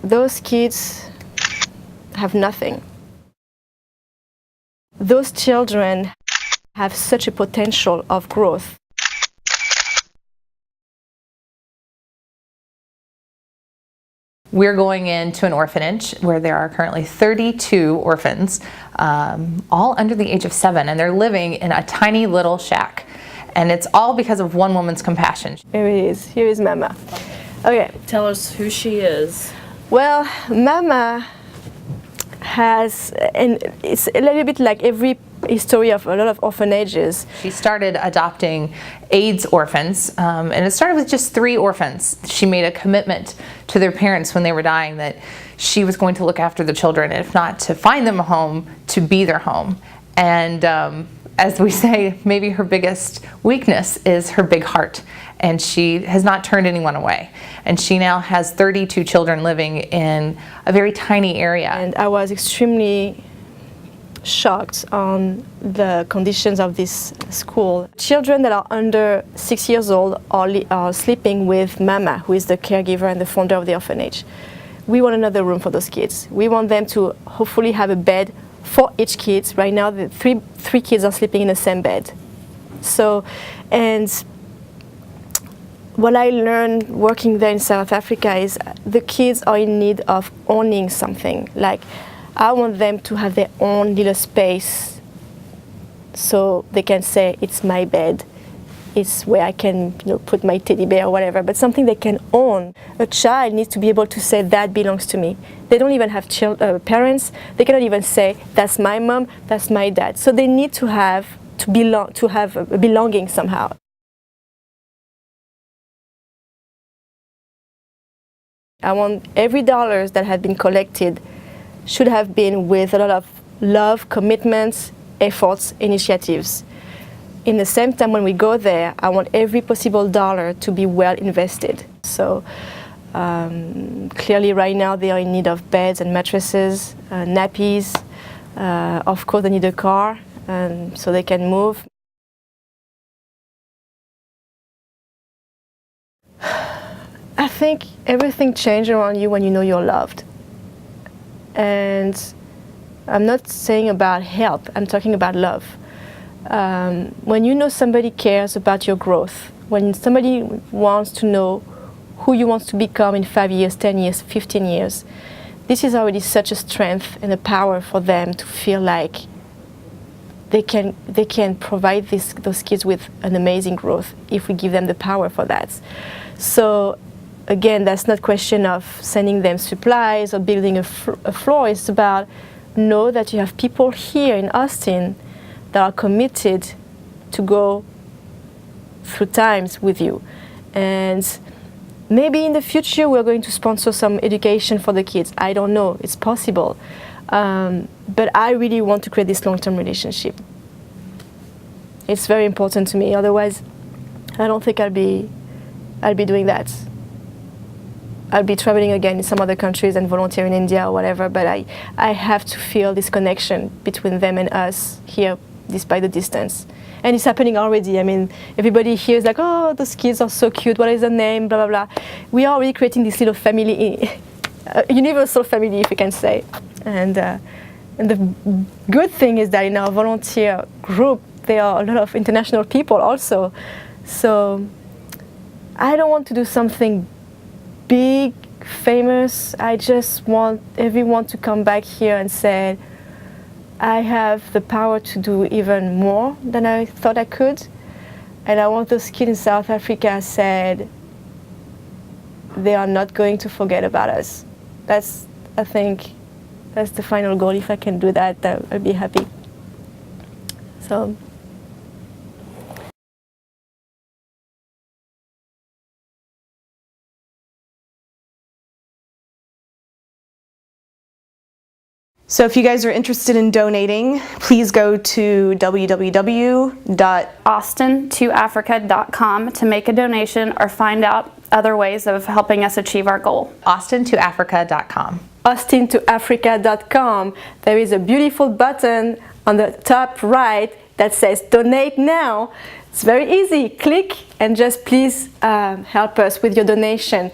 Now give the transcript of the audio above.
those kids have nothing. Those children have such a potential of growth. We're going into an orphanage where there are currently 32 orphans, all under the age of 7, and they're living in a tiny little shack. And it's all because of one woman's compassion. Here it is. Here is Mama. Okay. Tell us who she is. Well, Mama has, and it's a little bit like every history of a lot of orphanages. She started adopting AIDS orphans, and it started with just 3 orphans. She made a commitment to their parents when they were dying that she was going to look after the children, and if not to find them a home, to be their home. And as we say, maybe her biggest weakness is her big heart, and she has not turned anyone away. And she now has 32 children living in a very tiny area. And I was extremely shocked on the conditions of this school. Children that are under 6 years old are sleeping with Mama, who is the caregiver and the founder of the orphanage. We want another room for those kids. We want them to hopefully have a bed for each kid. Right now, the three kids are sleeping in the same bed. So, and what I learned working there in South Africa is the kids are in need of owning something. Like, I want them to have their own little space so they can say, it's my bed. It's where I can put my teddy bear or whatever, but something they can own. A child needs to be able to say, that belongs to me. They don't even have parents. They cannot even say, that's my mom, that's my dad. So they need to have a belonging somehow. I want every dollar that had been collected should have been with a lot of love, commitments, efforts, initiatives. In the same time, when we go there, I want every possible dollar to be well invested. So clearly right now they are in need of beds and mattresses, nappies. Of course they need a car so they can move. I think everything changes around you when you know you're loved. And I'm not saying about help, I'm talking about love. When you know somebody cares about your growth, when somebody wants to know who you want to become in 5 years, 10 years, 15 years, this is already such a strength and a power for them to feel like they can provide those kids with an amazing growth if we give them the power for that. So again, that's not a question of sending them supplies or building a floor. It's about know that you have people here in Austin that are committed to go through times with you. And maybe in the future we're going to sponsor some education for the kids. I don't know, it's possible. But I really want to create this long-term relationship. It's very important to me, otherwise I don't think I'll be doing that. I'll be traveling again in some other countries and volunteer in India or whatever, but I have to feel this connection between them and us here, despite the distance. And it's happening already. I mean, everybody here is like, oh, those kids are so cute, what is the name, blah, blah, blah. We are already creating this little family, a universal family, if you can say. And the good thing is that in our volunteer group, there are a lot of international people also. So I don't want to do something big, famous. I just want everyone to come back here and say, I have the power to do even more than I thought I could. And I want those kids in South Africa said, they are not going to forget about us. I think that's the final goal. If I can do that, I'll be happy. So. So if you guys are interested in donating, please go to www.austin2africa.com to make a donation or find out other ways of helping us achieve our goal. austin2africa.com. austin2africa.com. There is a beautiful button on the top right that says donate now. It's very easy. Click and just please help us with your donation.